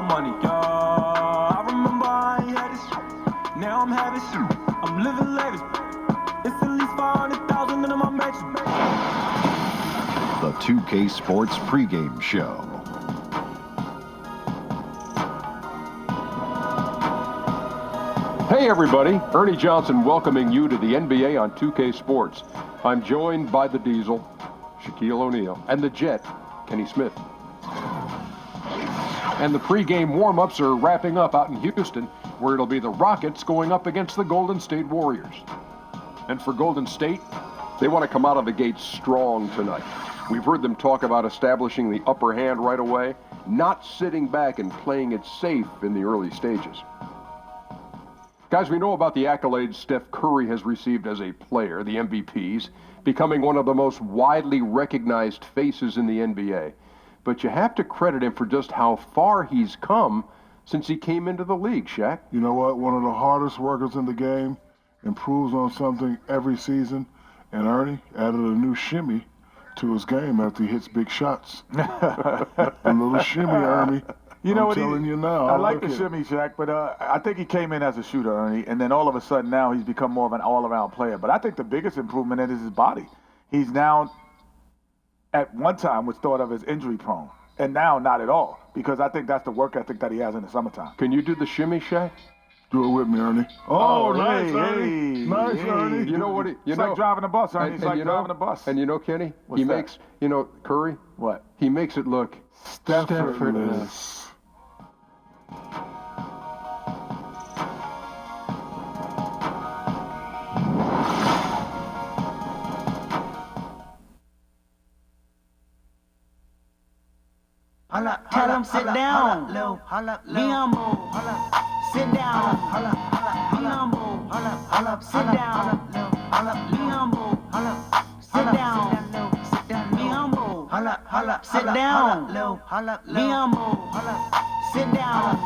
my money, yeah. I remember I ain't had this. Now I'm having shit. I'm living lavish. It's at least 500,000 in my matches. The 2K Sports pregame show. Hey everybody, Ernie Johnson welcoming you to the NBA on 2K Sports. I'm joined by the Diesel, Shaquille O'Neal, and the Jet, Kenny Smith. And the pregame warm-ups are wrapping up out in Houston, where it'll be the Rockets going up against the Golden State Warriors. And for Golden State, they want to come out of the gate strong tonight. We've heard them talk about establishing the upper hand right away, not sitting back and playing it safe in the early stages. Guys, we know about the accolades Steph Curry has received as a player, the MVPs, becoming one of the most widely recognized faces in the NBA. But you have to credit him for just how far he's come since he came into the league, Shaq. You know what? One of the hardest workers in the game, improves on something every season, and Ernie added a new shimmy to his game after he hits big shots. A little shimmy, Ernie. You know I'm what? telling you now. I like the shimmy, Shaq, but I think he came in as a shooter, Ernie, and then all of a sudden now he's become more of an all-around player. But I think the biggest improvement is his body. He's now, at one time, was thought of as injury-prone, and now not at all, because I think that's the work ethic that he has in the summertime. Can you do the shimmy, Shaq? Do it with me, Ernie. Oh, nice, Ernie. Nice, hey. Ernie. You know what? It's like driving a bus, Ernie. It's like driving a bus. And you know, Kenny, What's that? makes, Curry? What? He makes it look Effortless. Tell him sit down. Me humble. Sit down. Me humble. Sit down. Me humble. Sit down. Me humble. Sit down. Me humble. Sit down.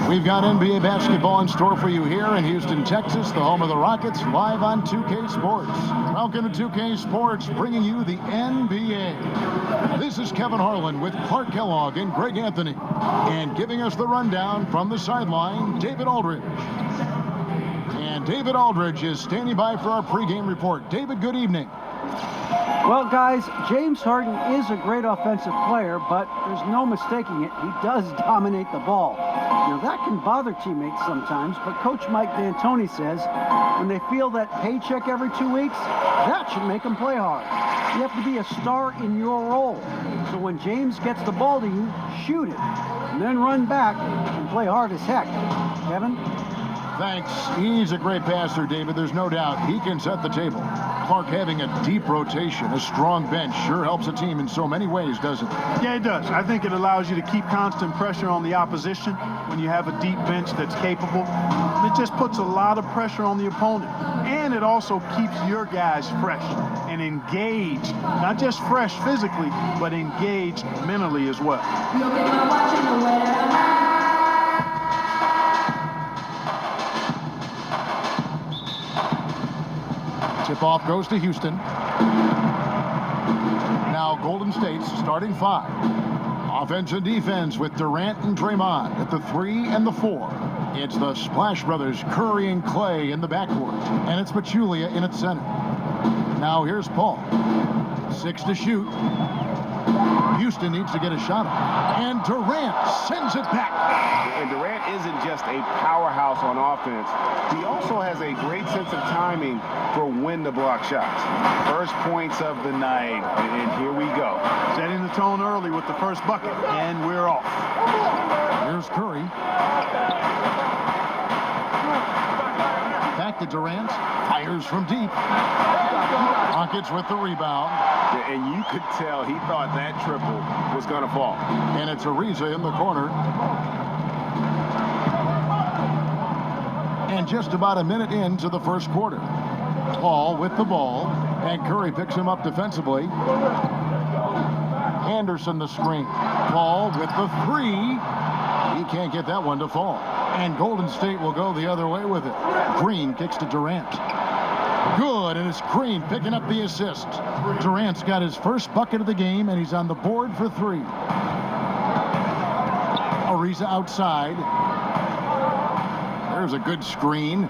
We've got NBA basketball in store for you here in Houston, Texas, the home of the Rockets, live on 2K Sports. Welcome to 2K Sports, bringing you the NBA. This is Kevin Harlan with Clark Kellogg and Greg Anthony. And giving us the rundown from the sideline, David Aldridge. And David Aldridge is standing by for our pregame report. David, good evening. Well, guys, James Harden is a great offensive player, but there's no mistaking it. He does dominate the ball. Now, that can bother teammates sometimes, but Coach Mike D'Antoni says when they feel that paycheck every 2 weeks, that should make them play hard. You have to be a star in your role. So when James gets the ball to you, shoot it, and then run back and play hard as heck. Kevin? Thanks. He's a great passer, David. There's no doubt he can set the table. Clark, having a deep rotation, a strong bench, sure helps a team in so many ways, doesn't it? Yeah, it does. I think it allows you to keep constant pressure on the opposition when you have a deep bench that's capable. It just puts a lot of pressure on the opponent. And it also keeps your guys fresh and engaged. Not just fresh physically, but engaged mentally as well. Tip-off goes to Houston. Now Golden State's starting five. Offense and defense with Durant and Draymond at the 3 and the 4. It's the Splash Brothers, Curry and Clay in the backcourt. And it's Pachulia in its center. Now here's Paul. 6 to shoot. Houston needs to get a shot up. And Durant sends it back. And Durant isn't just a powerhouse on offense. He also has a great sense of timing for when to block shots. First points of the night, and here we go. Setting the tone early with the first bucket, and we're off. Here's Curry. Back to Durant. Fires from deep. Rockets with the rebound. And you could tell he thought that triple was going to fall. And it's Ariza in the corner. And just about a minute into the first quarter. Paul with the ball. And Curry picks him up defensively. Anderson the screen. Paul with the 3. He can't get that one to fall. And Golden State will go the other way with it. Green kicks to Durant. Good, and it's Green picking up the assist. Durant's got his first bucket of the game, and he's on the board for 3. Ariza outside. There's a good screen.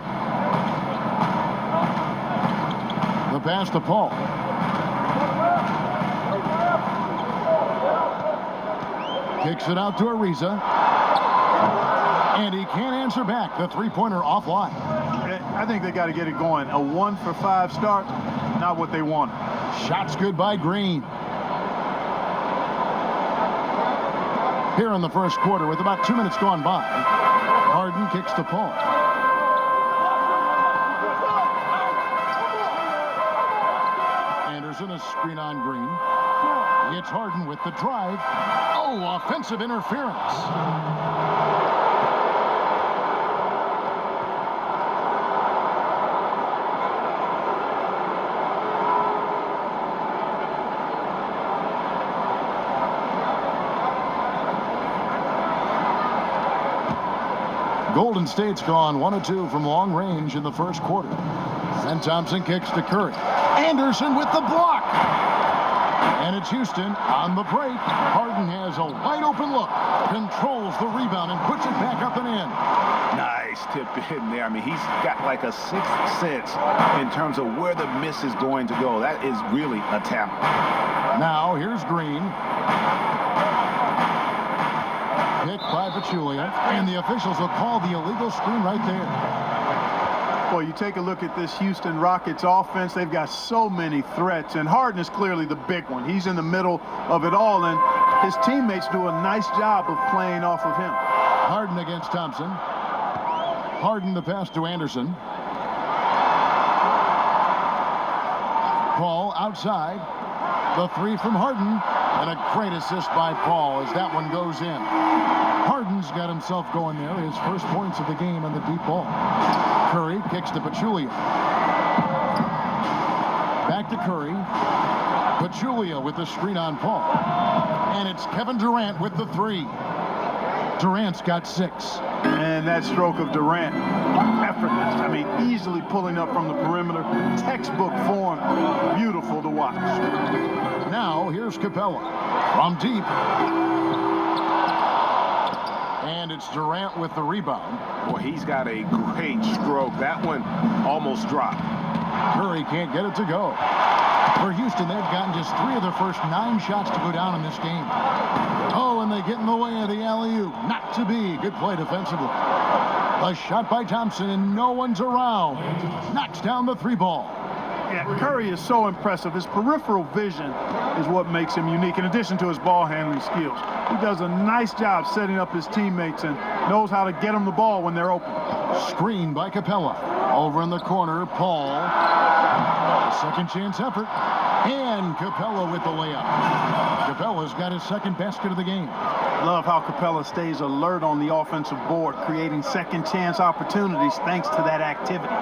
The pass to Paul. Kicks it out to Ariza. And he can't answer back. The three-pointer offline. I think they got to get it going. A 1 for 5 start, not what they want. Shots good by Green. Here in the first quarter with about 2 minutes gone by. Harden kicks to Paul. Anderson a screen on Green. It's Harden with the drive. Oh, offensive interference. Golden State's gone 1 of 2 from long range in the first quarter. And Thompson kicks to Curry. Anderson with the block. And it's Houston on the break. Harden has a wide open look. Controls the rebound and puts it back up and in. Nice tip in there. I mean, he's got like a sixth sense in terms of where the miss is going to go. That is really a talent. Now here's Green. Picked by Pachulia, and the officials will call the illegal screen right there. Well, you take a look at this Houston Rockets offense. They've got so many threats, and Harden is clearly the big one. He's in the middle of it all, and his teammates do a nice job of playing off of him. Harden against Thompson. Harden the pass to Anderson. Paul outside. The 3 from Harden. And a great assist by Paul as that one goes in. Harden's got himself going there. His first points of the game on the deep ball. Curry kicks to Pachulia. Back to Curry. Pachulia with the screen on Paul. And it's Kevin Durant with the 3. Durant's got 6. And that stroke of Durant, effortless. I mean, easily pulling up from the perimeter. Textbook form. Beautiful to watch. Now, here's Capella from deep. And it's Durant with the rebound. Boy, he's got a great stroke. That one almost dropped. Curry can't get it to go. For Houston, they've gotten just 3 of their first 9 shots to go down in this game. Oh, and they get in the way of the alley-oop. Not to be. Good play defensively. A shot by Thompson, and no one's around. Knocks down the 3 ball. Yeah, Curry is so impressive. His peripheral vision is what makes him unique, in addition to his ball handling skills. He does a nice job setting up his teammates and knows how to get them the ball when they're open. Screen by Capella. Over in the corner, Paul. Second chance effort. And Capella with the layup. Capella's got his second basket of the game. Love how Capella stays alert on the offensive board, creating second chance opportunities thanks to that activity.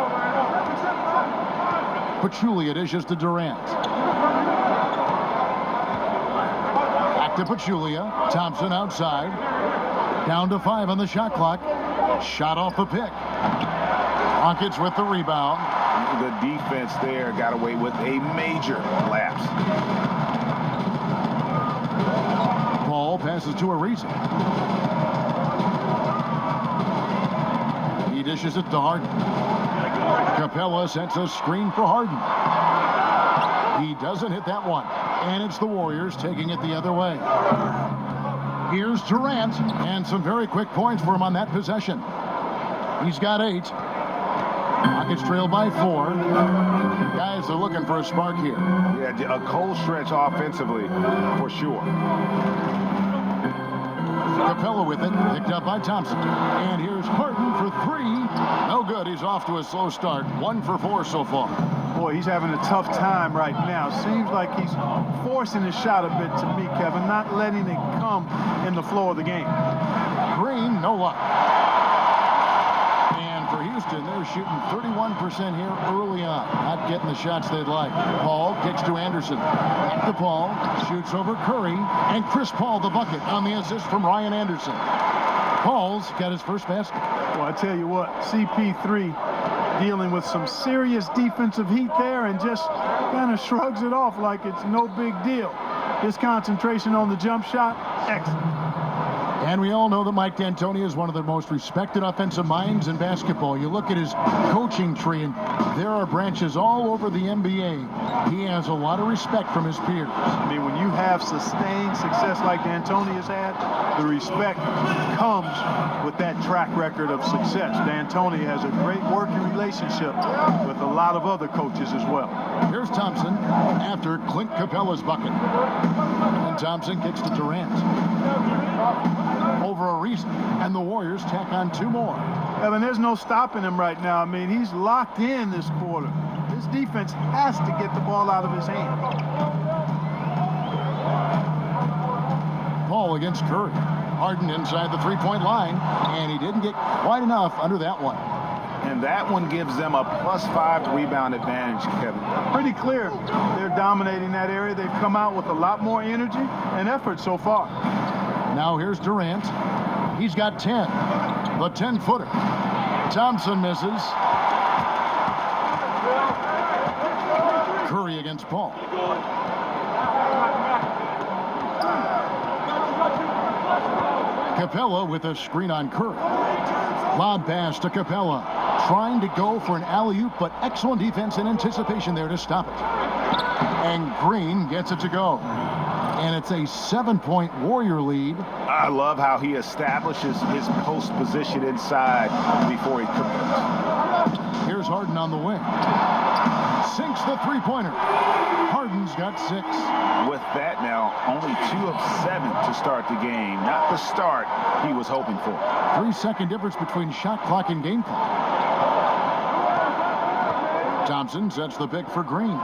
Pachulia dishes to Durant. Back to Pachulia. Thompson outside. Down to 5 on the shot clock. Shot off the pick. Rockets with the rebound. The defense there got away with a major lapse. Paul passes to Ariza. He dishes it to Harden. Capella sets a screen for Harden. He doesn't hit that one. And it's the Warriors taking it the other way. Here's Durant, and some very quick points for him on that possession. He's got 8. Rockets trail by 4. Guys are looking for a spark here. Yeah, a cold stretch offensively, for sure. Capella with it, picked up by Thompson. And here's Harden for 3. No good. He's off to a slow start. 1 for 4 so far. Boy, he's having a tough time right now. Seems like he's forcing his shot a bit to me, Kevin, not letting it come in the flow of the game. Green, no luck. And for Houston, they're shooting 31% here early on. Not getting the shots they'd like. Paul kicks to Anderson. Back to Paul. Shoots over Curry. And Chris Paul the bucket on the assist from Ryan Anderson. Paul's got his first basket. Well, I tell you what, CP3 dealing with some serious defensive heat there and just kind of shrugs it off like it's no big deal. His concentration on the jump shot, excellent. And we all know that Mike D'Antoni is one of the most respected offensive minds in basketball. You look at his coaching tree, and there are branches all over the NBA. He has a lot of respect from his peers. I mean, when you have sustained success like D'Antoni has had, the respect comes with that track record of success. D'Antoni has a great working relationship with a lot of other coaches as well. Here's Thompson after Clint Capella's bucket. And Thompson kicks to Durant. Over a reason, and the Warriors tack on 2 more. Evan, there's no stopping him right now. I mean, he's locked in this quarter. This defense has to get the ball out of his hand. Paul against Curry. Harden inside the 3-point line, and he didn't get quite enough under that one. And that one gives them a +5 rebound advantage, Kevin. Pretty clear. They're dominating that area. They've come out with a lot more energy and effort so far. Now here's Durant. He's got 10. The 10-footer. Thompson misses. Curry against Paul. Capella with a screen on Curry. Lob pass to Capella. Trying to go for an alley-oop, but excellent defense and anticipation there to stop it. And Green gets it to go. And it's a 7-point Warrior lead. I love how he establishes his post position inside before he commits. Here's Harden on the wing. Sinks the 3-pointer. Harden's got 6. With that now, only 2 of 7 to start the game. Not the start he was hoping for. 3-second difference between shot clock and game clock. Thompson sets the pick for Green.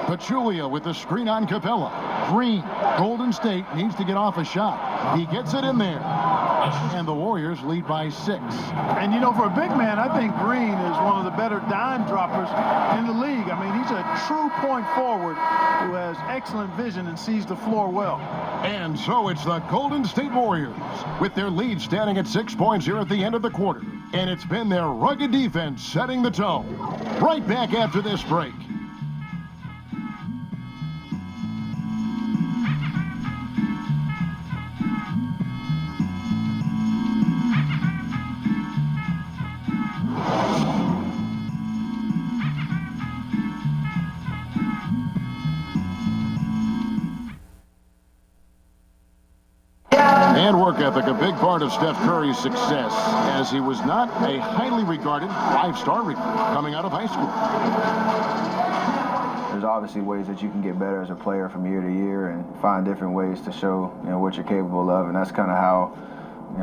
Pachulia with the screen on Capella. Green, Golden State needs to get off a shot. He gets it in there. And the Warriors lead by 6. And, you know, for a big man, I think Green is one of the better dime droppers in the league. I mean, he's a true point forward who has excellent vision and sees the floor well. And so it's the Golden State Warriors with their lead standing at 6 points here at the end of the quarter. And it's been their rugged defense setting the tone. Right back after this break. And work ethic, a big part of Steph Curry's success, as he was not a highly regarded 5-star recruit coming out of high school. There's obviously ways that you can get better as a player from year to year and find different ways to show, what you're capable of, and that's kind of how,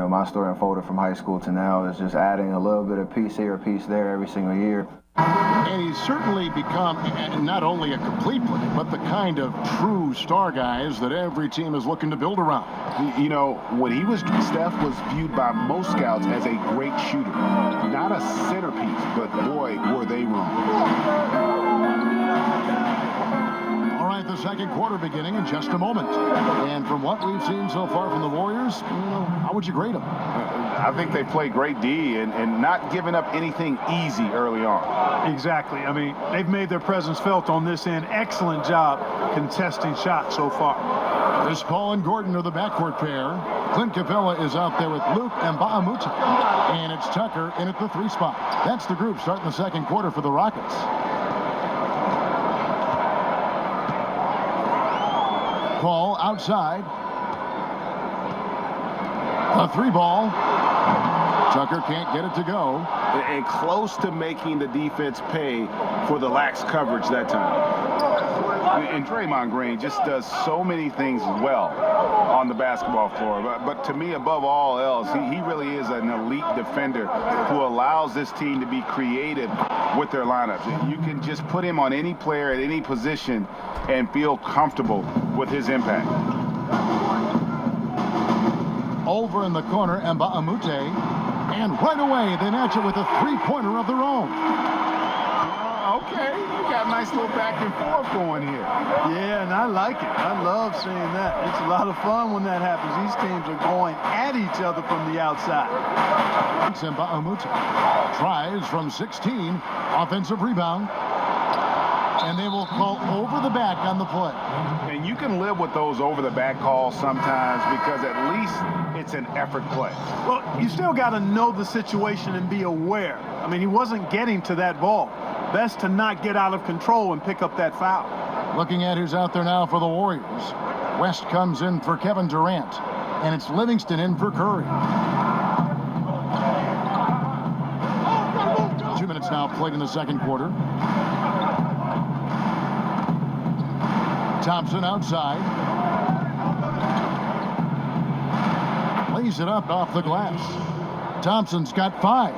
my story unfolded from high school to now, is just adding a little bit of piece here, a piece there every single year. And he's certainly become not only a complete player, but the kind of true star guys that every team is looking to build around. When he was, Steph was viewed by most scouts as a great shooter. Not a centerpiece, but boy, were they wrong. All right, the second quarter beginning in just a moment. And from what we've seen so far from the Warriors, how would you grade them? I think they play great D and not giving up anything easy early on. Exactly. I mean, they've made their presence felt on this end. Excellent job contesting shots so far. This Paul and Gordon are the backcourt pair. Clint Capella is out there with Luke and Mbah-a-Moute. And it's Tucker in at the 3 spot. That's the group starting the second quarter for the Rockets. Paul outside. A 3-ball. Tucker can't get it to go. And close to making the defense pay for the lax coverage that time. And Draymond Green just does so many things well on the basketball floor. But to me, above all else, he really is an elite defender who allows this team to be creative with their lineups. You can just put him on any player at any position and feel comfortable with his impact. Over in the corner, Mbah-a-Moute. And right away, they match it with a 3-pointer of their own. Okay, you got a nice little back and forth going here. Yeah, and I like it. I love seeing that. It's a lot of fun when that happens. These teams are going at each other from the outside. Mba'amoute tries from 16, offensive rebound, and they will call over the back on the play. And you can live with those over-the-back calls sometimes because at least it's an effort play. Well, you still got to know the situation and be aware. I mean, he wasn't getting to that ball. Best to not get out of control and pick up that foul. Looking at who's out there now for the Warriors. West comes in for Kevin Durant, and it's Livingston in for Curry. 2 minutes now played in the second quarter. Thompson outside. Lays it up off the glass. Thompson's got 5.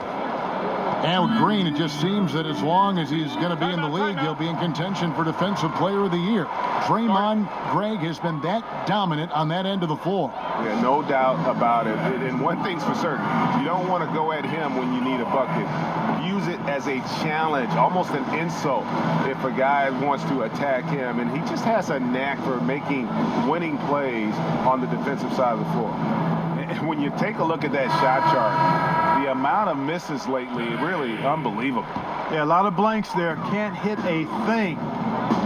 And with Green, it just seems that as long as he's going to be in the league, he'll be in contention for Defensive Player of the Year. Draymond Greg has been that dominant on that end of the floor. Yeah, no doubt about it. And one thing's for certain, you don't want to go at him when you need a bucket. Use it as a challenge, almost an insult if a guy wants to attack him. And he just has a knack for making winning plays on the defensive side of the floor. And when you take a look at that shot chart, the amount of misses lately, really unbelievable. Yeah, a lot of blanks there. Can't hit a thing.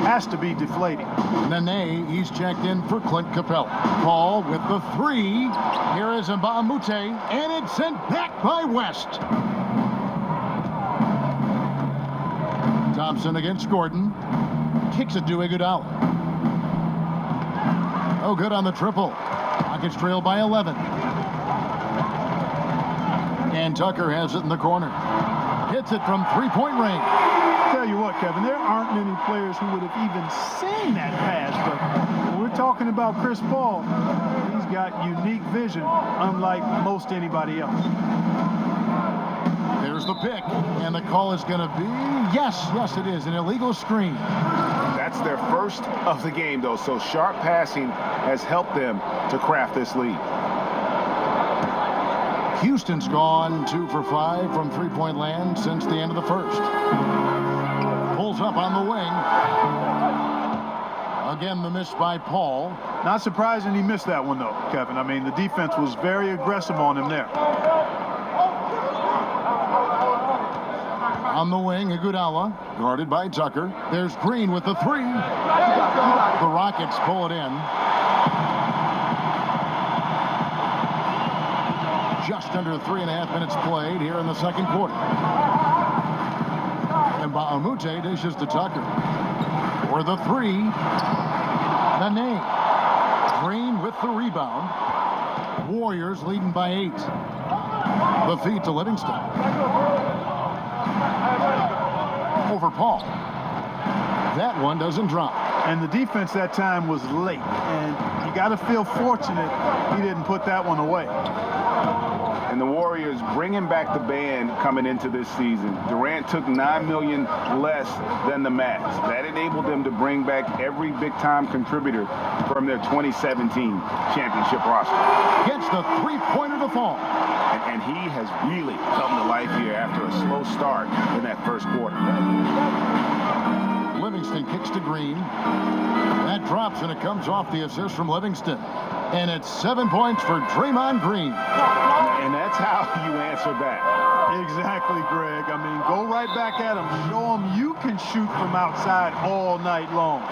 Has to be deflating. Nene, he's checked in for Clint Capella. Paul with the 3. Here is Mba'amoute, and it's sent back by West. Thompson against Gordon. Kicks it to Iguodala. Oh, good on the triple. Rockets trail by 11. And Tucker has it in the corner. Hits it from three-point range. Tell you what, Kevin, there aren't many players who would have even seen that pass, but when we're talking about Chris Paul, he's got unique vision, unlike most anybody else. There's the pick, and the call is going to be, yes, it is, an illegal screen. That's their first of the game, though, so sharp passing has helped them to craft this lead. Houston's gone 2 for 5 from three-point land since the end of the first. Pulls up on the wing. Again, the miss by Paul. Not surprising he missed that one, though, Kevin. I mean, the defense was very aggressive on him there. On the wing, Iguodala, guarded by Tucker. There's Green with the 3. The Rockets pull it in. Just under 3.5 minutes played here in the second quarter. And Mba'amoute dishes to Tucker. For the 3. Nene. Green with the rebound. Warriors leading by 8. The feed to Livingston. Over Paul. That one doesn't drop. And the defense that time was late. And you got to feel fortunate he didn't put that one away. And the Warriors bringing back the band coming into this season. Durant took $9 million less than the Mavs. That enabled them to bring back every big-time contributor from their 2017 championship roster. Gets the three-pointer to fall. And he has really come to life here after a slow start in that first quarter. Livingston kicks to Green. That drops, and it comes off the assist from Livingston. And it's 7 points for Draymond Green. And that's how you answer back. Exactly, Greg. I mean, go right back at him. Show him you can shoot from outside all night long.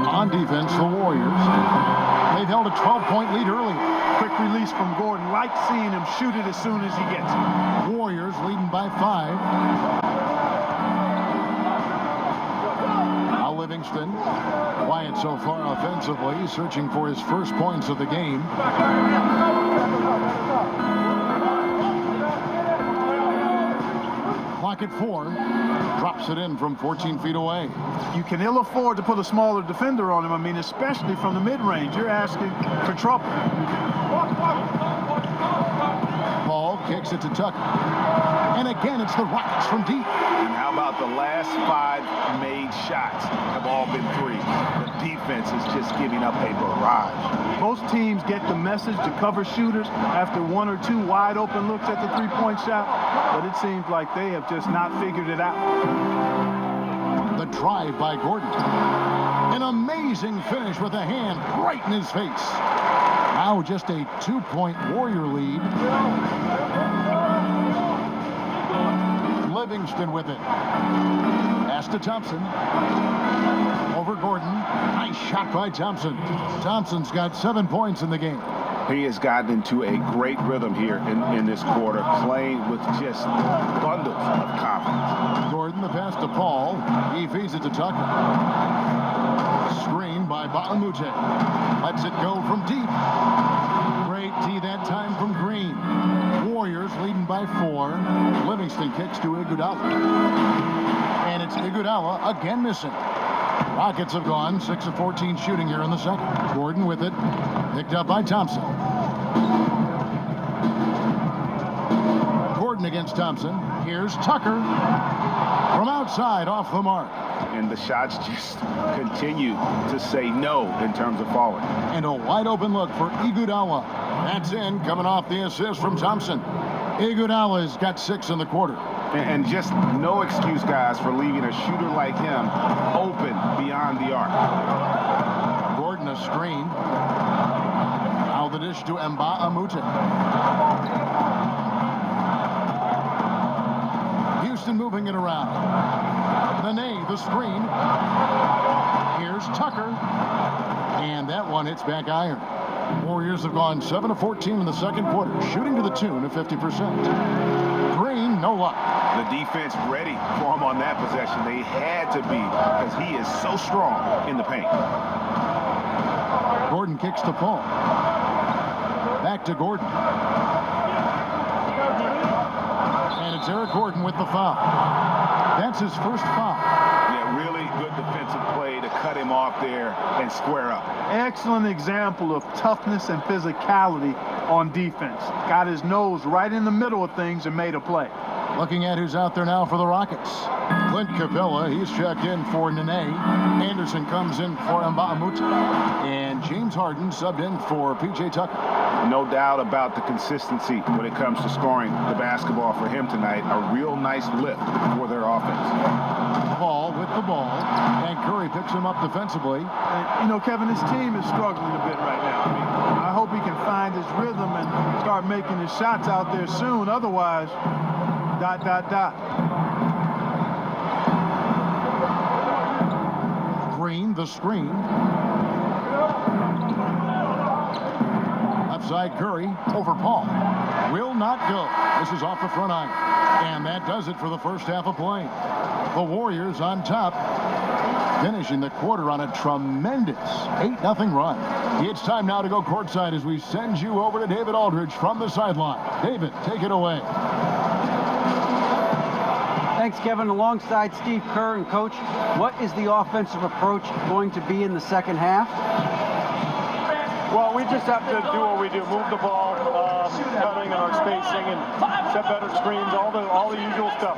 On defense, the Warriors. They've held a 12-point lead earlier. Quick release from Gordon. Like seeing him shoot it as soon as he gets it. Warriors leading by 5. Now Livingston, quiet so far offensively, searching for his first points of the game. Clock at 4. Drops it in from 14 feet away. You can ill afford to put a smaller defender on him. I mean, especially from the mid-range. You're asking for trouble. Paul kicks it to Tucker. And again, it's the Rockets from deep. And how about the last 5 made shots have all been threes? The defense is just giving up a barrage. Most teams get the message to cover shooters after 1 or 2 wide open looks at the three-point shot, but it seems like they have just not figured it out. The drive by Gordon. An amazing finish with a hand right in his face. Now just a 2-point Warrior lead. Livingston with it. Pass to Thompson. Over Gordon. Nice shot by Thompson. Thompson's got 7 points in the game. He has gotten into a great rhythm here in this quarter, playing with just bundles of confidence. Gordon, the pass to Paul. He feeds it to Tucker. Screen by Ba'amute. Lets it go from deep. Great D that time from Green. Warriors leading by 4. Livingston kicks to Iguodala. And it's Iguodala again missing. Rockets have gone 6 of 14 shooting here in the second. Gordon with it. Picked up by Thompson. Gordon against Thompson. Here's Tucker. From outside, off the mark. And the shots just continue to say no in terms of falling. And a wide open look for Iguodala. That's in, coming off the assist from Thompson. Iguodala's got 6 in the quarter. And just no excuse, guys, for leaving a shooter like him open beyond the arc. Gordon a screen. Now the dish to Mba'amute. Houston moving it around. Nene, the screen. Here's Tucker. And that one hits back iron. Warriors have gone 7 of 14 in the second quarter, shooting to the tune of 50%. Green, no luck. The defense ready for him on that possession. They had to be, because he is so strong in the paint. Gordon kicks to Paul. Back to Gordon. And it's Eric Gordon with the foul. That's his first foul. Yeah, really good defensive play to cut him off there and square up. Excellent example of toughness and physicality on defense. Got his nose right in the middle of things and made a play. Looking at who's out there now for the Rockets. Clint Capella, he's checked in for Nene. Anderson comes in for Mba'amute. And James Harden subbed in for P.J. Tucker. No doubt about the consistency when it comes to scoring the basketball for him tonight. A real nice lift for their offense. Paul with the ball. And Curry picks him up defensively. And, you know, Kevin, this team is struggling a bit right now. I hope he can find his rhythm and start making his shots out there soon. Otherwise, ... Green, the screen. Upside Curry, over Paul. Will not go. This is off the front iron. And that does it for the first half of play. The Warriors on top, finishing the quarter on a tremendous 8-0 run. It's time now to go courtside as we send you over to David Aldridge from the sideline. David, take it away. Thanks, Kevin. Alongside Steve Kerr and Coach, what is the offensive approach going to be in the second half? Well, we just have to do what we do. Move the ball, cutting and our spacing, and set better screens, all the usual stuff.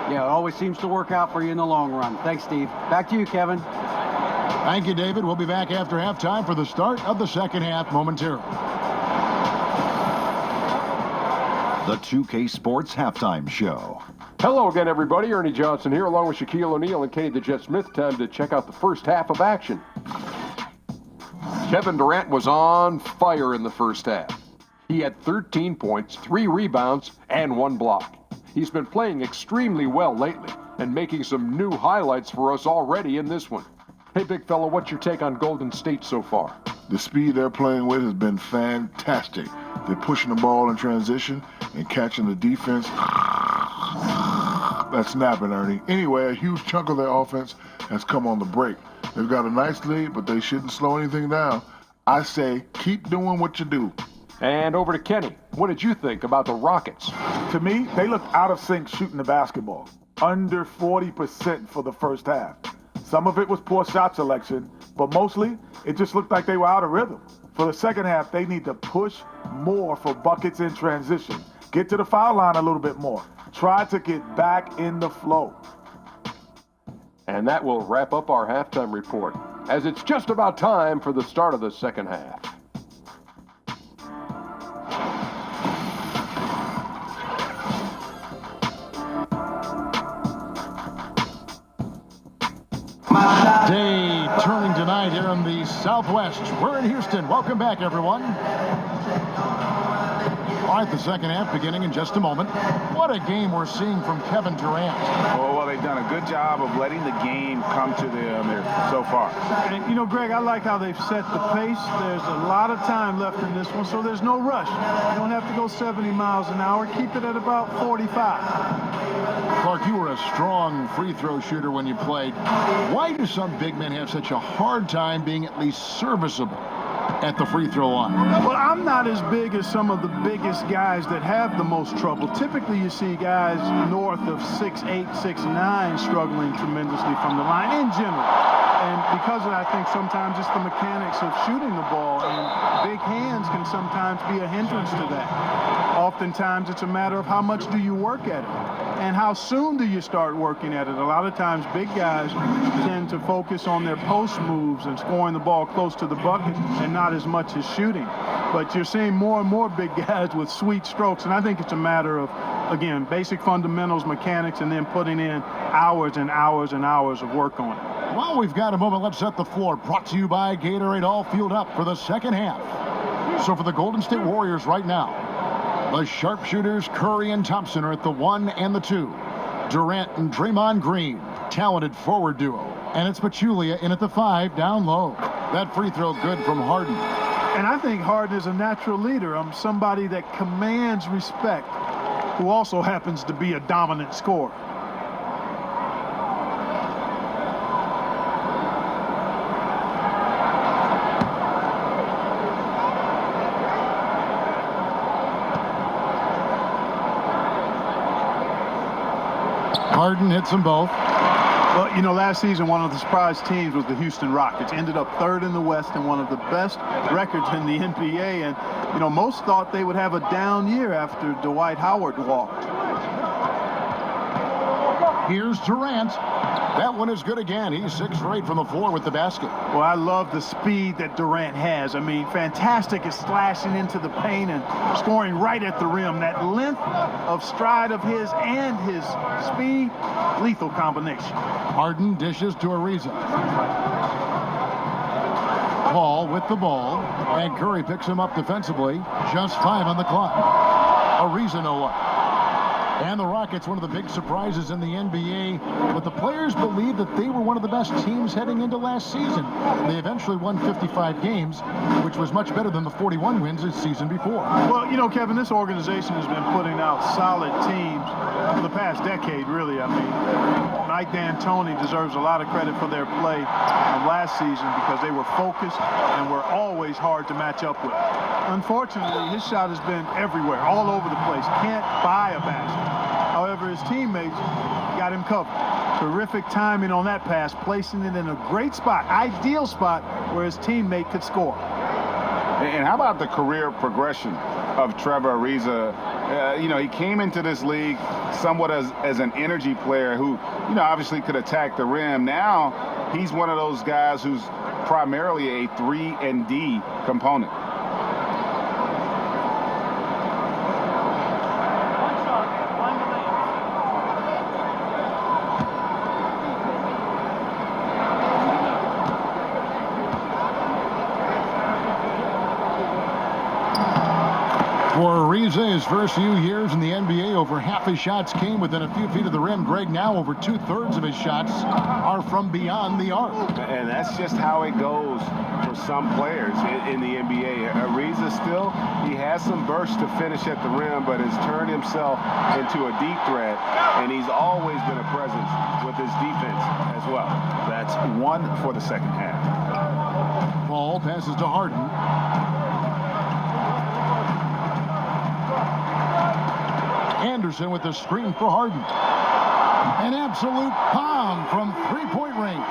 Yeah, it always seems to work out for you in the long run. Thanks, Steve. Back to you, Kevin. Thank you, David. We'll be back after halftime for the start of the second half momentarily. The 2K Sports Halftime Show. Hello again, everybody. Ernie Johnson here, along with Shaquille O'Neal and Kenny the Jet Smith. Time to check out the first half of action. Kevin Durant was on fire in the first half. He had 13 points, 3 rebounds, and 1 block. He's been playing extremely well lately and making some new highlights for us already in this one. Hey, big fella, what's your take on Golden State so far? The speed they're playing with has been fantastic. They're pushing the ball in transition and catching the defense. That's snapping, Ernie. Anyway, a huge chunk of their offense has come on the break. They've got a nice lead, but they shouldn't slow anything down. I say, keep doing what you do. And over to Kenny. What did you think about the Rockets? To me, they looked out of sync shooting the basketball. Under 40% for the first half. Some of it was poor shot selection, but mostly it just looked like they were out of rhythm. For the second half, they need to push more for buckets in transition. Get to the foul line a little bit more. Try to get back in the flow. And that will wrap up our halftime report, as it's just about time for the start of the second half. Day turning tonight here in the Southwest. We're in Houston. Welcome back, everyone. All right, the second half beginning in just a moment. What a game we're seeing from Kevin Durant. Well, they've done a good job of letting the game come to them here so far. And, you know, Greg, I like how they've set the pace. There's a lot of time left in this one, so there's no rush. You don't have to go 70 miles an hour. Keep it at about 45. Clark, you were a strong free throw shooter when you played. Why do some big men have such a hard time being at least serviceable at the free throw line? Well, I'm not as big as some of the biggest guys that have the most trouble. Typically, you see guys north of 6'8", 6'9", struggling tremendously from the line in general. And because of that, I think sometimes it's the mechanics of shooting the ball, and big hands can sometimes be a hindrance to that. Oftentimes, it's a matter of how much do you work at it. And how soon do you start working at it? A lot of times, big guys tend to focus on their post moves and scoring the ball close to the bucket and not as much as shooting. But you're seeing more and more big guys with sweet strokes, and I think it's a matter of, again, basic fundamentals, mechanics, and then putting in hours and hours and hours of work on it. Well, we've got a moment. Let's set the floor. Brought to you by Gatorade, all fueled up for the second half. So for the Golden State Warriors right now, the sharpshooters Curry and Thompson are at the 1 and the 2. Durant and Draymond Green, talented forward duo. And it's Pachulia in at the 5 down low. That free throw good from Harden. And I think Harden is a natural leader. Somebody that commands respect, who also happens to be a dominant scorer. Harden hits them both. Well, you know, last season, one of the surprise teams was the Houston Rockets. Ended up third in the West and one of the best records in the NBA. And, you know, most thought they would have a down year after Dwight Howard walked. Here's Durant. That one is good again. He's 6 for 8 from the floor with the basket. Well, I love the speed that Durant has. I mean, fantastic at slashing into the paint and scoring right at the rim. That length of stride of his and his speed, lethal combination. Harden dishes to Ariza. Paul with the ball, and Curry picks him up defensively. Just 5 on the clock. Ariza no luck. And the Rockets, one of the big surprises in the NBA, but the players believe that they were one of the best teams heading into last season. They eventually won 55 games, which was much better than the 41 wins the season before. Well, you know, Kevin, this organization has been putting out solid teams for the past decade, really. I mean, Mike D'Antoni deserves a lot of credit for their play last season because they were focused and were always hard to match up with. Unfortunately, his shot has been everywhere, all over the place. Can't buy a basket. However, his teammates got him covered. Terrific timing on that pass, placing it in a great spot, ideal spot where his teammate could score. And how about the career progression of Trevor Ariza? You know, he came into this league somewhat as an energy player who, you know, obviously could attack the rim. Now he's one of those guys who's primarily a 3-and-D component. For Ariza, his first few years in the NBA, over half his shots came within a few feet of the rim. Greg, now over 2/3 of his shots are from beyond the arc. And that's just how it goes for some players in the NBA. Ariza still, he has some burst to finish at the rim, but has turned himself into a deep threat, and he's always been a presence with his defense as well. That's 1 for the second half. Paul passes to Harden. Anderson with the screen for Harden. An absolute bomb from 3-point range.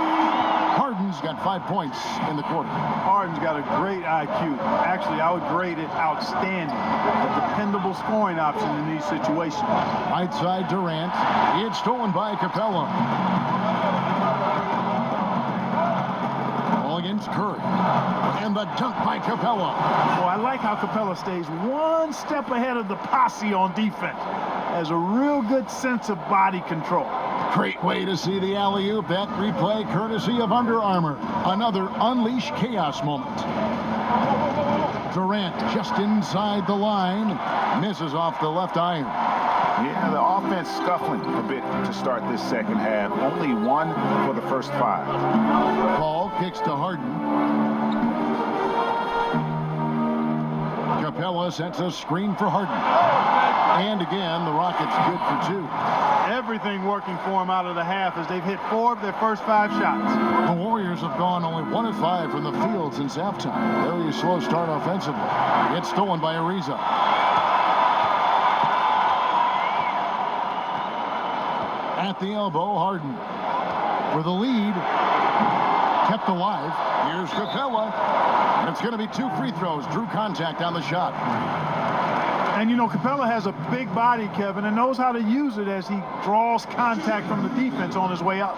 Harden's got 5 points in the quarter. Harden's got a great IQ. Actually, I would grade it outstanding. A dependable scoring option in these situations. Right side Durant. It's stolen by Capella. Ball against Curry. And the dunk by Capella. Well, I like how Capella stays one step ahead of the posse on defense. Has a real good sense of body control. Great way to see the alley-oop. That replay courtesy of Under Armour. Another Unleash Chaos moment. Durant just inside the line. Misses off the left iron. Yeah, the offense scuffling a bit to start this second half. Only 1 for the first 5. Paul kicks to Harden. Capella sets a screen for Harden. And again, the Rockets good for 2. Everything working for them out of the half as they've hit 4 of their first 5 shots. The Warriors have gone only 1 of 5 from the field since halftime. Very slow start offensively. It's stolen by Ariza. At the elbow, Harden for the lead. Kept alive. Here's Capella. And it's going to be 2 free throws. Drew contact on the shot. And, you know, Capella has a big body, Kevin, and knows how to use it as he draws contact from the defense on his way up.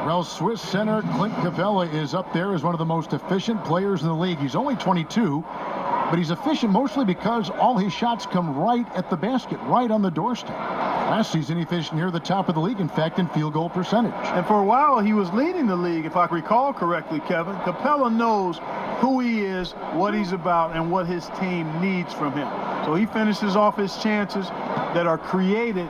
Well, Swiss center Clint Capella is up there as one of the most efficient players in the league. He's only 22, but he's efficient mostly because all his shots come right at the basket, right on the doorstep. Last season, he finished near the top of the league, in fact, in field goal percentage. And for a while, he was leading the league, if I recall correctly, Kevin. Capella knows who he is, what he's about, and what his team needs from him. So he finishes off his chances that are created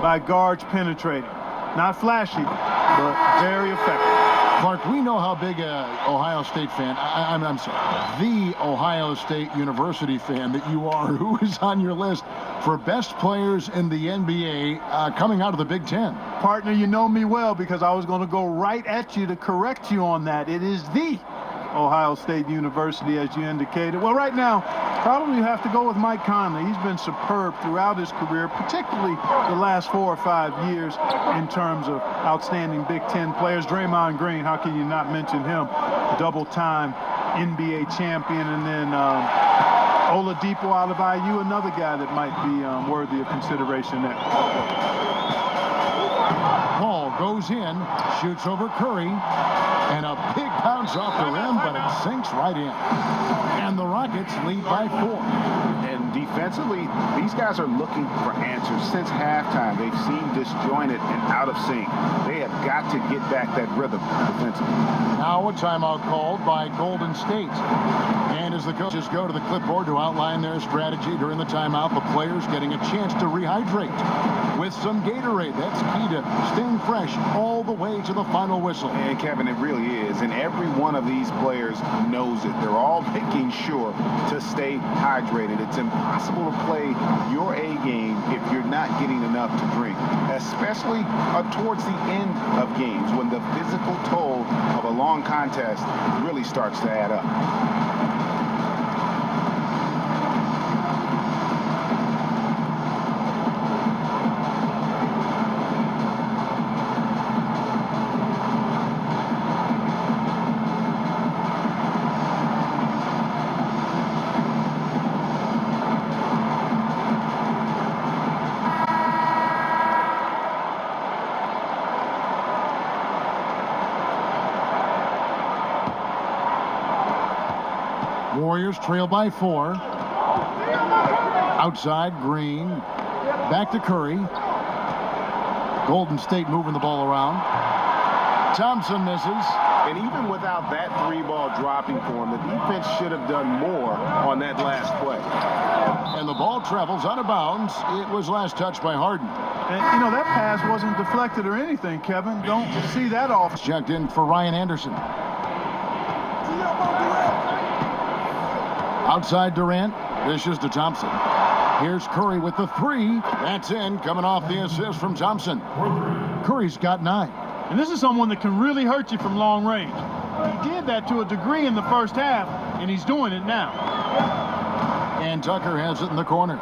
by guards penetrating. Not flashy, but very effective. Clark, we know how big a Ohio State fan, I'm sorry, the Ohio State University fan that you are. Who is on your list for best players in the NBA coming out of the Big Ten? Partner, you know me well because I was going to go right at you to correct you on that. It is the Ohio State University, as you indicated. Well, right now, probably you have to go with Mike Conley. He's been superb throughout his career, particularly the last 4 or 5 years in terms of outstanding Big Ten players. Draymond Green, how can you not mention him? Double-time NBA champion. And then Oladipo out of IU, another guy that might be worthy of consideration there. Ball goes in, shoots over Curry, and a big bounce off the rim, but it sinks right in. And the Rockets lead by 4. And defensively, these guys are looking for answers. Since halftime, they've seemed disjointed and out of sync. They have got to get back that rhythm defensively. Now a timeout called by Golden State. And as the coaches go to the clipboard to outline their strategy during the timeout, the players getting a chance to rehydrate with some Gatorade. That's key to staying fresh all the way to the final whistle. And Kevin, it really is. And every one of these players knows it. They're all making sure to stay hydrated. It's impossible to play your A game if you're not getting enough to drink, especially towards the end of games when the physical toll of a long contest really starts to add up. Warriors trail by 4. Outside, Green. Back to Curry. Golden State moving the ball around. Thompson misses. And even without that 3-ball dropping for him, the defense should have done more on that last play. And the ball travels out of bounds. It was last touched by Harden. And, you know, that pass wasn't deflected or anything, Kevin. Don't see that off. Checked in for Ryan Anderson. Outside Durant, dishes to Thompson. Here's Curry with the 3. That's in, coming off the assist from Thompson. Curry's got 9. And this is someone that can really hurt you from long range. He did that to a degree in the first half, and he's doing it now. And Tucker has it in the corner.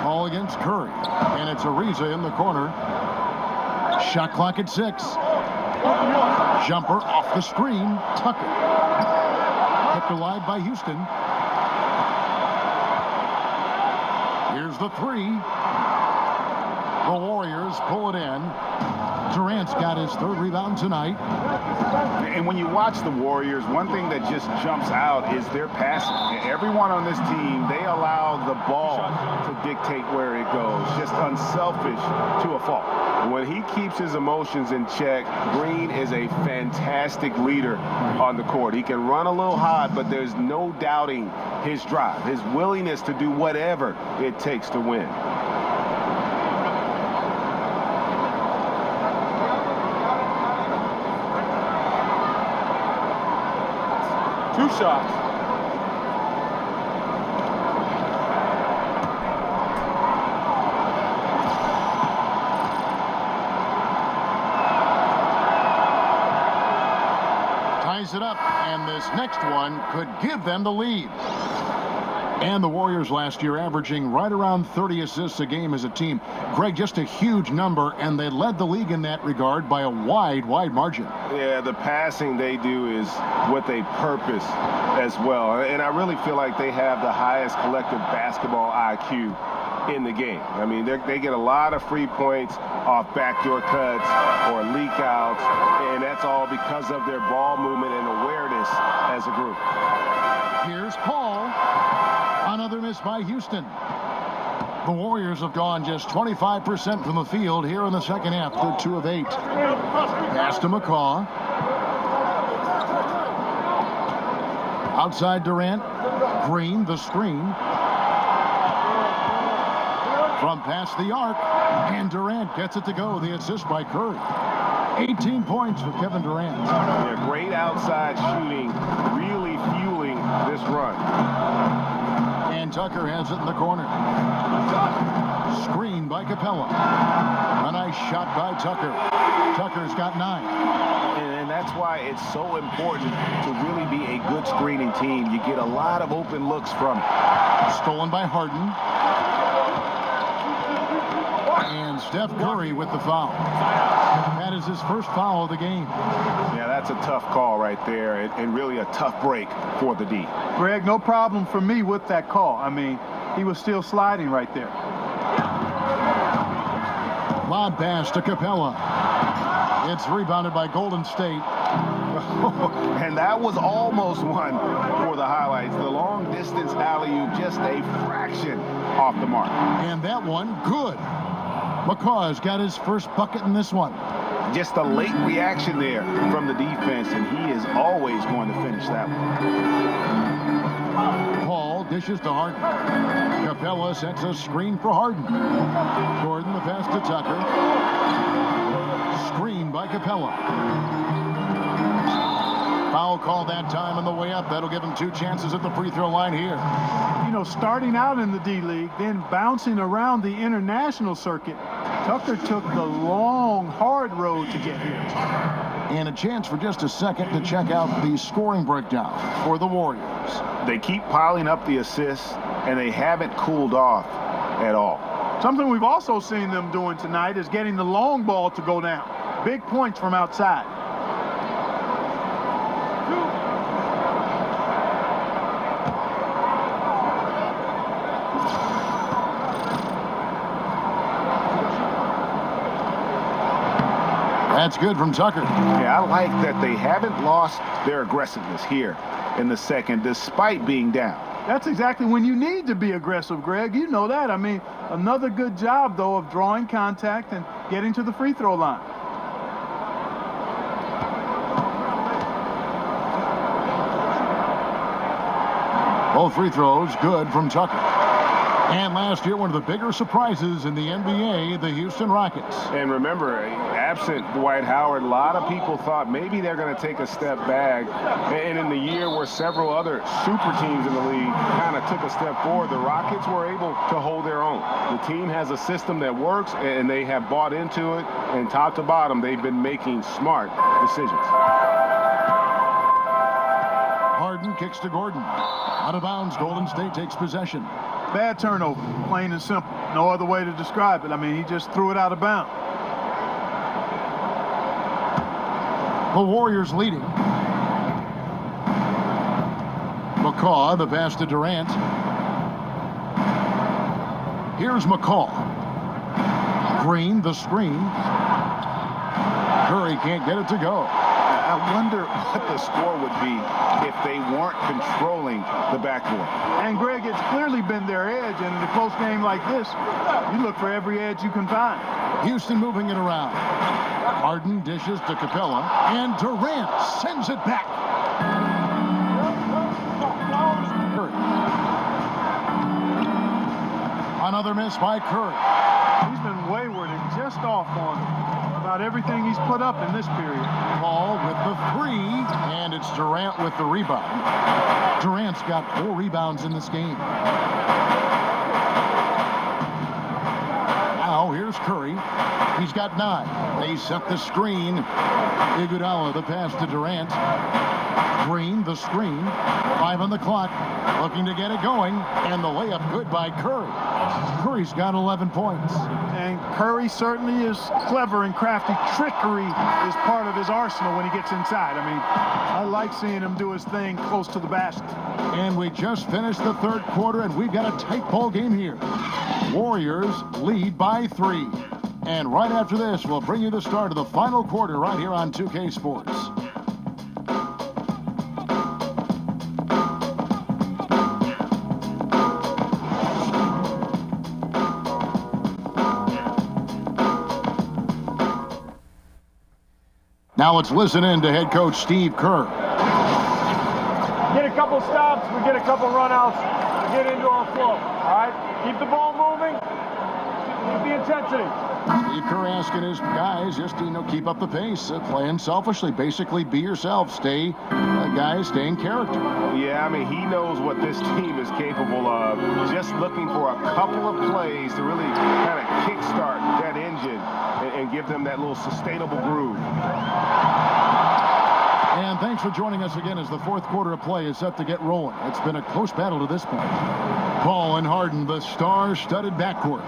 Ball against Curry. And it's Ariza in the corner. Shot clock at 6. Jumper off the screen. Tucker. Kept alive by Houston. Here's the 3. The Warriors pull it in. Durant's got his 3rd rebound tonight. And when you watch the Warriors, one thing that just jumps out is their passing. Everyone on this team, they allow the ball to dictate where it goes. Just unselfish to a fault. When he keeps his emotions in check, Green is a fantastic leader on the court. He can run a little hot, but there's no doubting his drive, his willingness to do whatever it takes to win. Two shots. Ties it up, and this next one could give them the lead. And the Warriors last year averaging right around 30 assists a game as a team. Greg, just a huge number, and they led the league in that regard by a wide margin. Yeah, the passing they do is what they purpose as well. And I really feel like they have the highest collective basketball IQ in the game. I mean, they get a lot of free points off backdoor cuts or leak outs, and that's all because of their ball movement and awareness as a group. Here's Paul. Another miss by Houston. The Warriors have gone just 25% from the field here in the second half. They're 2 of 8. Pass to McCaw. Outside Durant. Green, the screen. From past the arc. And Durant gets it to go. The assist by Curry. 18 points for Kevin Durant. Yeah, great outside shooting, really fueling this run. And Tucker has it in the corner. Screen by Capella. A nice shot by Tucker. Tucker's got 9. And that's why it's so important to really be a good screening team. You get a lot of open looks from it. Stolen by Harden. And Steph Curry with the foul. That is his first foul of the game. Yeah, that's a tough call right there, and really a tough break for the D. Greg, no problem for me with that call. I mean, he was still sliding right there. Lob pass to Capella. It's rebounded by Golden State. And that was almost one for the highlights. The long distance alley-oop, just a fraction off the mark. And that one, good. McCaw's got his first bucket in this one. Just a late reaction there from the defense, and he is always going to finish that one. Paul dishes to Harden. Capella sets a screen for Harden. Gordon the pass to Tucker. Screen by Capella. Foul call that time on the way up. That'll give him 2 chances at the free throw line here. You know, starting out in the D-League, then bouncing around the international circuit, Tucker took the long, hard road to get here. And a chance for just a second to check out the scoring breakdown for the Warriors. They keep piling up the assists, and they haven't cooled off at all. Something we've also seen them doing tonight is getting the long ball to go down. Big points from outside. That's good from Tucker. Yeah, I like that they haven't lost their aggressiveness here in the second, despite being down. That's exactly when you need to be aggressive, Greg. You know that. I mean, another good job, though, of drawing contact and getting to the free throw line. Both free throws good from Tucker. And last year, one of the bigger surprises in the NBA, the Houston Rockets. And remember, absent Dwight Howard, a lot of people thought maybe they're going to take a step back. And in the year where several other super teams in the league kind of took a step forward, the Rockets were able to hold their own. The team has a system that works, and they have bought into it. And top to bottom, they've been making smart decisions. Harden kicks to Gordon. Out of bounds, Golden State takes possession. Bad turnover, plain and simple. No other way to describe it. I mean, he just threw it out of bounds. The Warriors leading. McCaw, the pass to Durant. Here's McCaw. Green, the screen. Curry can't get it to go. I wonder what the score would be if they weren't controlling the backcourt. And Greg, it's clearly been their edge, and in a close game like this, you look for every edge you can find. Houston moving it around. Harden dishes to Capella, and Durant sends it back. Curry. Another miss by Curry. He's been wayward and just off on about everything he's put up in this period. Paul with the three, and it's Durant with the rebound. Durant's got 4 rebounds in this game. Now here's Curry. He's got 9. They set the screen. Iguodala the pass to Durant. Green the screen. 5 on the clock. Looking to get it going, and the layup good by Curry. Curry's got 11 points. And Curry certainly is clever and crafty. Trickery is part of his arsenal when he gets inside. I mean, I like seeing him do his thing close to the basket. And we just finished the third quarter, and we've got a tight ball game here. Warriors lead by 3. And right after this, we'll bring you the start of the final quarter right here on 2K Sports. Now let's listen in to head coach Steve Kerr. Get a couple stops, we get a couple runouts, we get into our flow. All right? Keep the ball moving, keep the intensity. Steve Kerr asking his guys just to, keep up the pace, playing selfishly. Basically, be yourself. Stay, guys, stay in character. Yeah, I mean, he knows what this team is capable of. Just looking for a couple of plays to really kind of kickstart that engine and give them that little sustainable groove. And thanks for joining us again as the fourth quarter of play is set to get rolling. It's been a close battle to this point. Paul and Harden, the star-studded backcourt.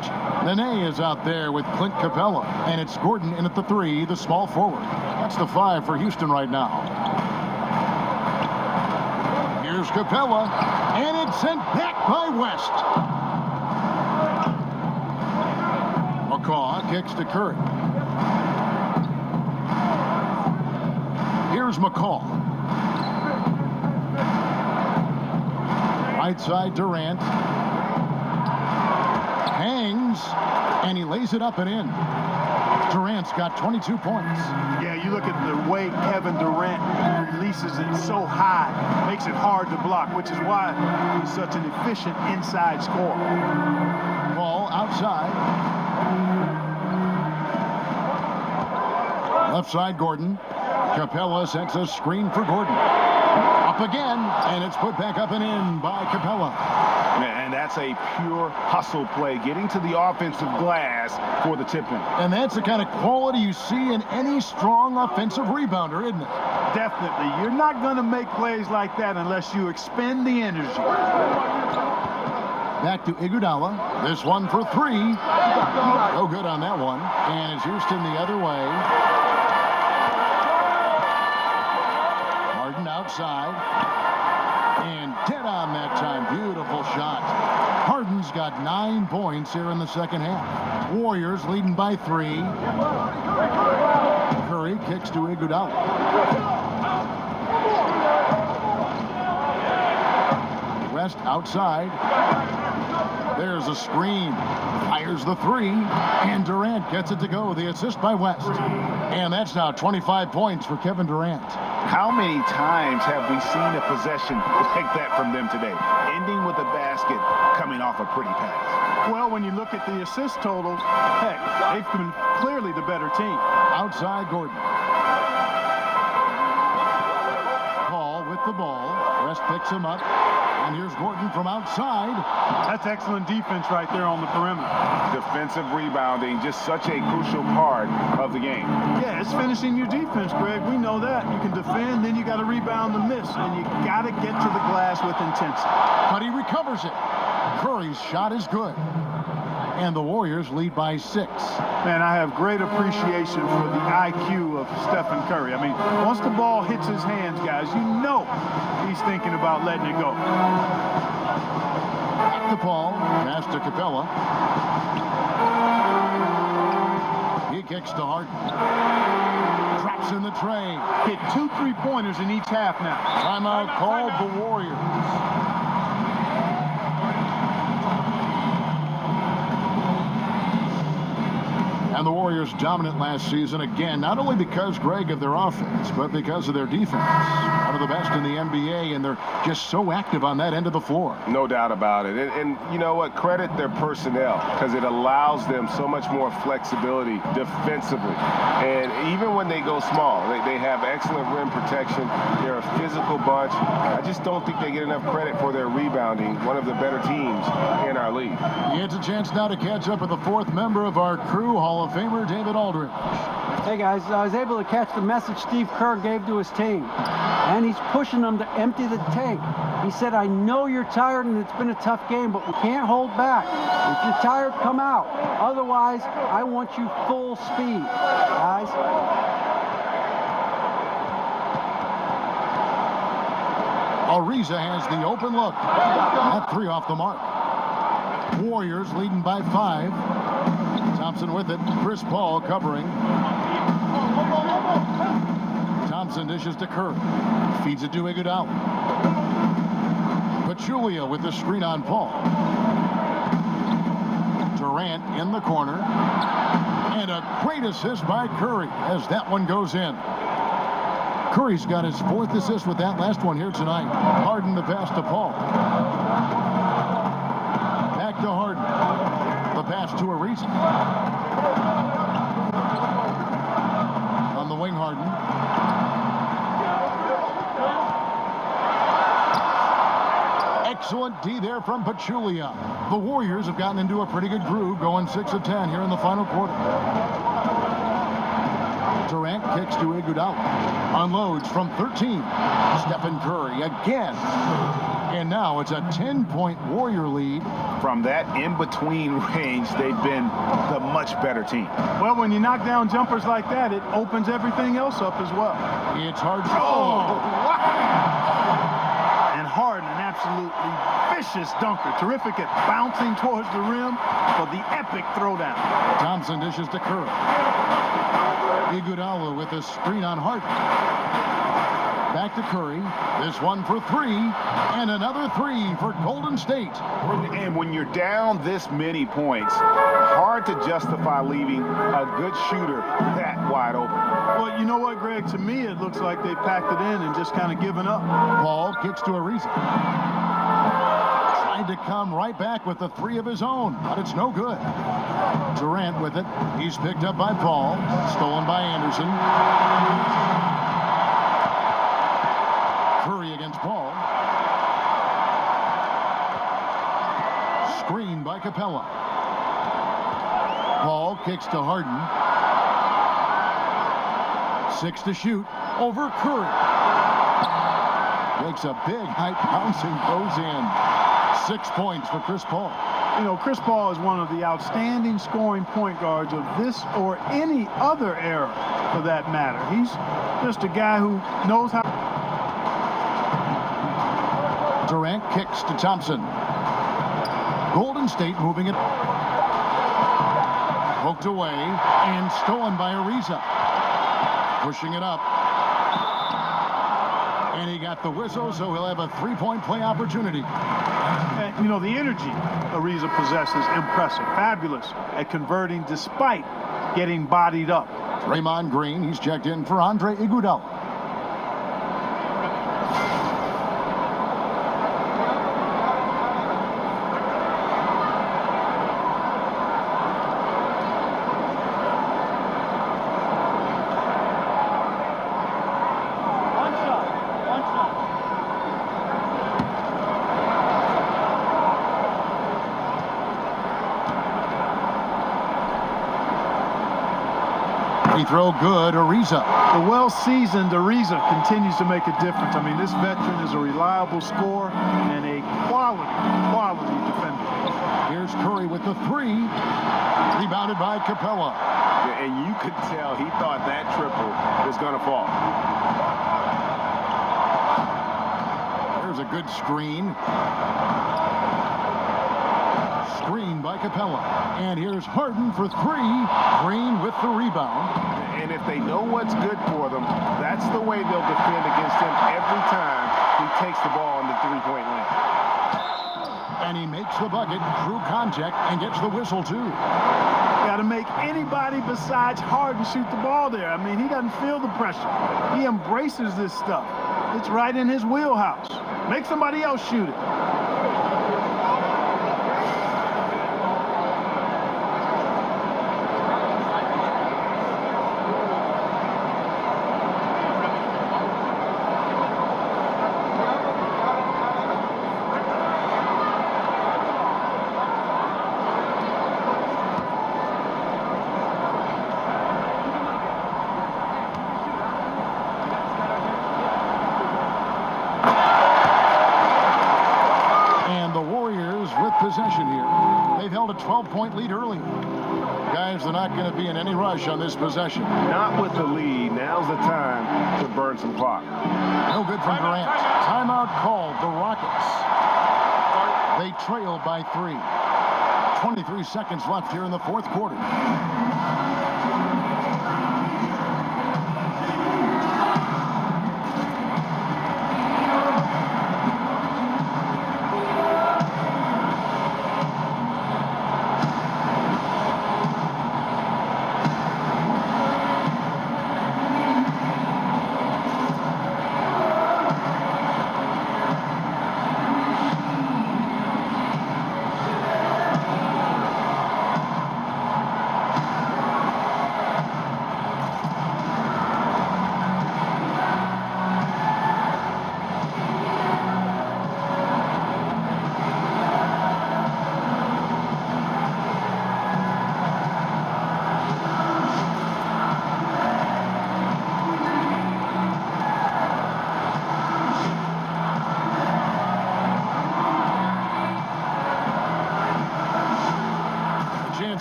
Nene is out there with Clint Capella, and it's Gordon in at the 3, the small forward. That's the 5 for Houston right now. Here's Capella, and it's sent back by West. McCaw kicks to Curry. Here's McCaw. Right side Durant. Hangs, and he lays it up and in. Durant's got 22 points. Yeah, you look at the way Kevin Durant releases it so high, makes it hard to block, which is why he's such an efficient inside scorer. Ball outside. Left side Gordon. Capella sets a screen for Gordon. Up again, and it's put back up and in by Capella. And that's a pure hustle play, getting to the offensive glass for the tip-in. And that's the kind of quality you see in any strong offensive rebounder, isn't it? Definitely. You're not going to make plays like that unless you expend the energy. Back to Iguodala. This one for 3. No good on that one. And it's Houston the other way. Harden outside. And dead on that time. Beautiful shot. Harden's got 9 points here in the second half. Warriors leading by 3. Curry kicks to Iguodala. West outside. There's a screen. Fires the 3. And Durant gets it to go. The assist by West. And that's now 25 points for Kevin Durant. How many times have we seen a possession like that from them today? Ending with a basket, coming off a pretty pass. Well, when you look at the assist totals, heck, they've been clearly the better team. Outside Gordon. Paul with the ball. West picks him up. And here's Gordon from outside. That's excellent defense right there on the perimeter. Defensive rebounding, just such a crucial part of the game. Yeah, it's finishing your defense, Greg. We know that. You can defend, then you got to rebound the miss. And you got to get to the glass with intensity. But he recovers it. Curry's shot is good. And the Warriors lead by 6. Man, I have great appreciation for the IQ of Stephen Curry. I mean, once the ball hits his hands, guys, you know he's thinking about letting it go. Back to Paul, pass to Capella. He kicks to Harden. Drops in the tray. Hit 2 3-pointers in each half now. Timeout called the Warriors. And the Warriors dominant last season again, not only because, Greg, of their offense, but because of their defense. One of the best in the NBA, and they're just so active on that end of the floor. No doubt about it. And you know what? Credit their personnel, because it allows them so much more flexibility defensively. And even when they go small, they have excellent rim protection. They're a physical bunch. I just don't think they get enough credit for their rebounding, one of the better teams in our league. He gets a chance now to catch up with the 4th member of our crew, Hall of Famer David Aldridge. Hey guys, I was able to catch the message Steve Kerr gave to his team, and he's pushing them to empty the tank. He said, I know you're tired and it's been a tough game, but we can't hold back. If you're tired, come out. Otherwise, I want you full speed, guys. Ariza has the open look. That 3 off the mark. Warriors leading by 5. Thompson with it. Chris Paul covering. Thompson dishes to Kerr. Feeds it to Iguodala. Pachulia with the screen on Paul. Durant in the corner. And a great assist by Curry as that one goes in. Curry's got his 4th assist with that last one here tonight. Harden the pass to Paul. Back to Harden. The pass to Ariza. On the wing, Harden. Excellent D there from Pachulia. The Warriors have gotten into a pretty good groove, going 6 of 10 here in the final quarter. Durant kicks to Iguodala. Unloads from 13. Stephen Curry again. And now it's a 10-point Warrior lead. From that in-between range, they've been the much better team. Well, when you knock down jumpers like that, it opens everything else up as well. It's hard. Oh, wow. And Harden, an absolutely vicious dunker. Terrific at bouncing towards the rim for the epic throwdown. Thompson dishes to Curry. Iguodala with a screen on Harden. Back to Curry. This one for 3. And another 3 for Golden State. And when you're down this many points, hard to justify leaving a good shooter that wide open. Well, you know what, Greg? To me, it looks like they packed it in and just kind of given up. Paul kicks to Ariza. Tried to come right back with the 3 of his own, but it's no good. Durant with it. He's picked up by Paul. Stolen by Anderson. Curry against Paul. Screen by Capella. Paul kicks to Harden. 6 to shoot. Over Curry. Makes a big height bouncing, goes in. 6 points for Chris Paul. You know, Chris Paul is one of the outstanding scoring point guards of this or any other era, for that matter. He's just a guy who knows how. Durant kicks to Thompson. Golden State moving it. Poked away and stolen by Ariza. Pushing it up. And he got the whistle, so he'll have a 3-point play opportunity. And, you know, the energy Ariza possesses, impressive. Fabulous at converting despite getting bodied up. Draymond Green, he's checked in for Andre Iguodala. Free throw good, Ariza. The well-seasoned Ariza continues to make a difference. I mean, this veteran is a reliable scorer and a quality defender. Here's Curry with the three. Rebounded by Capella. And you could tell he thought that triple was going to fall. There's a good screen. Screen by Capella. And here's Harden for three. Green with the rebound. And if they know what's good for them, that's the way they'll defend against him every time he takes the ball in the three-point line. And he makes the bucket through contact and gets the whistle, too. Got to make anybody besides Harden shoot the ball there. I mean, he doesn't feel the pressure. He embraces this stuff. It's right in his wheelhouse. Make somebody else shoot it. Possession here. They've held a 12-point lead earlier. Guys, they're not going to be in any rush on this possession. Not with the lead. Now's the time to burn some clock. No good from Durant. Timeout called. The Rockets. They trail by 3. 23 seconds left here in the fourth quarter.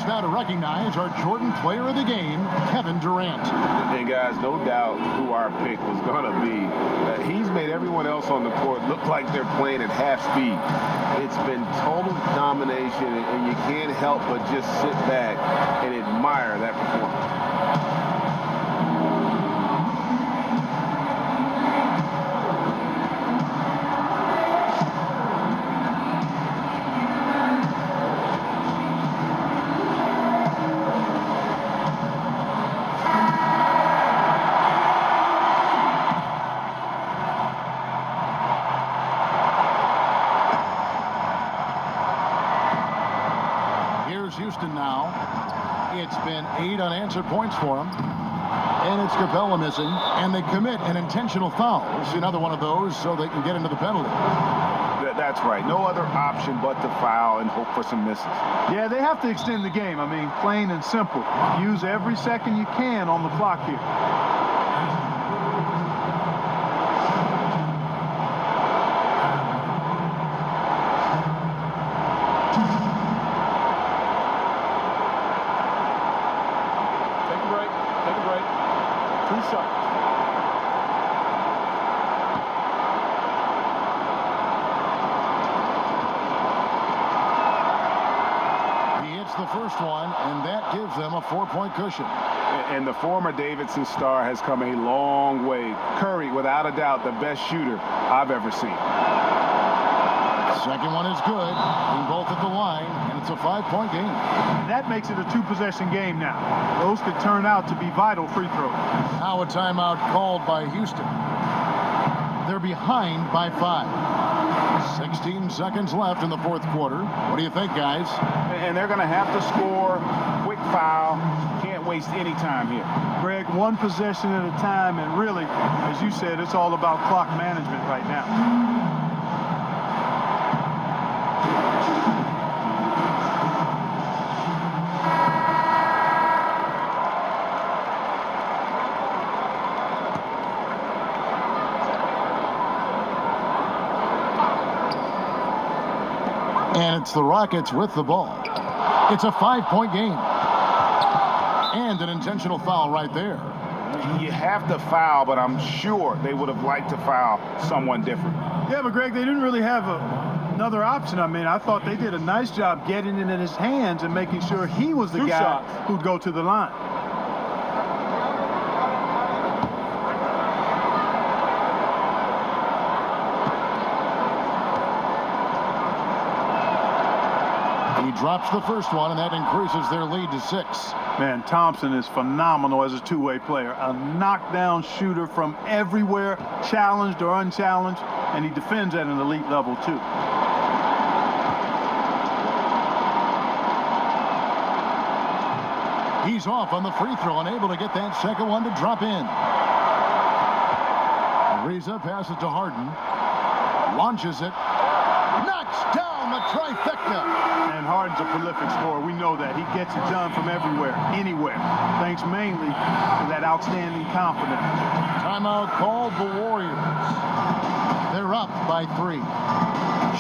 Now to recognize our Jordan Player of the Game, Kevin Durant. And guys, no doubt who our pick was going to be. He's made everyone else on the court look like they're playing at half speed. It's been total domination, and you can't help but just sit back and admire that performance. Houston now. It's been 8 unanswered points for him. And it's Capella missing. And they commit an intentional foul. We'll see another one of those so they can get into the penalty. That's right. No other option but to foul and hope for some misses. Yeah, they have to extend the game. I mean, plain and simple. Use every second you can on the clock here. The first one, and that gives them a 4-point cushion. And the former Davidson star has come a long way. Curry, without a doubt, the best shooter I've ever seen. Second one is good. Being both at the line, and it's a 5-point game. That makes it a 2-possession game now. Those could turn out to be vital free throws. Now a timeout called by Houston. They're behind by 5. 16 seconds left in the fourth quarter. What do you think, guys? And they're going to have to score. Quick foul. Can't waste any time here. Greg, one possession at a time, and really, as you said, it's all about clock management right now. And it's the Rockets with the ball. It's a 5-point game. And an intentional foul right there. You have to foul, but I'm sure they would have liked to foul someone different. Yeah, but Greg, they didn't really have another option. I mean, I thought they did a nice job getting it in his hands and making sure he was the guy who'd go to the line. He drops the first one, and that increases their lead to 6. Man, Thompson is phenomenal as a two-way player. A knockdown shooter from everywhere, challenged or unchallenged, and he defends at an elite level, too. He's off on the free throw, unable to get that second one to drop in. Ariza passes to Harden. Launches it. Knocks down the trifecta. And Harden's a prolific scorer. We know that. He gets it done from everywhere, anywhere, thanks mainly to that outstanding confidence. Timeout called the Warriors. They're up by 3.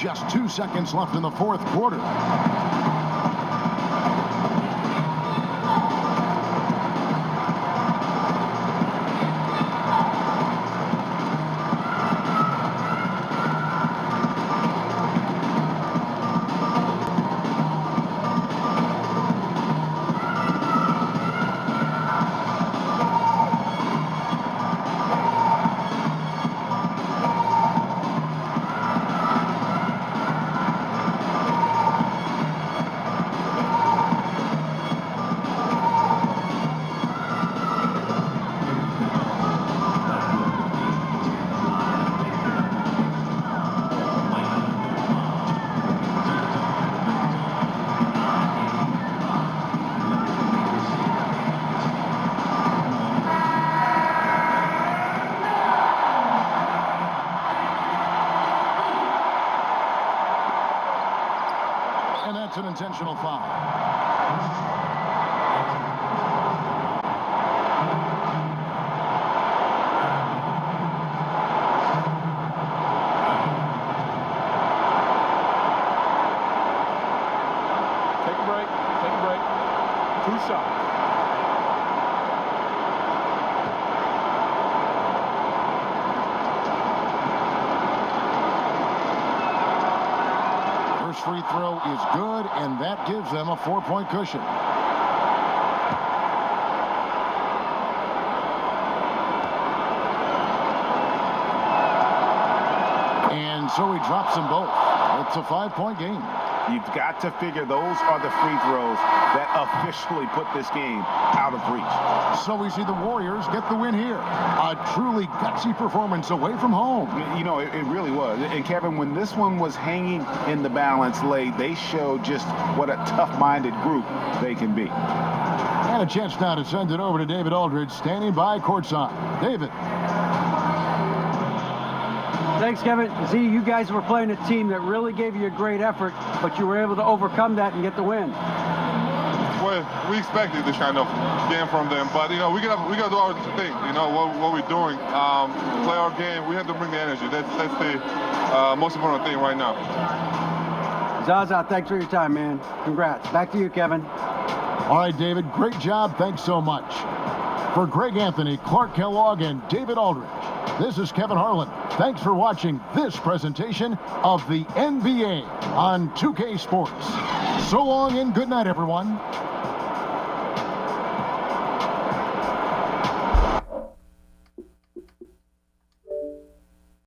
Just 2 seconds left in the fourth quarter. And that's an intentional foul. Take a break. Take a break. 2 shots. First free throw is good, and that gives them a 4-point cushion. And so he drops them both. It's a 5-point game. You've got to figure those are the free throws that officially put this game out of reach. So we see the Warriors get the win here. A truly gutsy performance away from home. You know, it really was. And Kevin, when this one was hanging in the balance late, they showed just what a tough-minded group they can be. And a chance now to send it over to David Aldridge, standing by courtside. David. Thanks, Kevin. Z, you guys were playing a team that really gave you a great effort, but you were able to overcome that and get the win. Well, we expected this kind of game from them, but, you know, we gotta do our thing, you know, what we're doing. Play our game. We have to bring the energy. That's the most important thing right now. Zaza, thanks for your time, man. Congrats. Back to you, Kevin. All right, David, great job. Thanks so much. For Greg Anthony, Clark Kellogg, and David Aldridge, this is Kevin Harlan. Thanks for watching this presentation of the NBA on 2K Sports. So long and good night, everyone.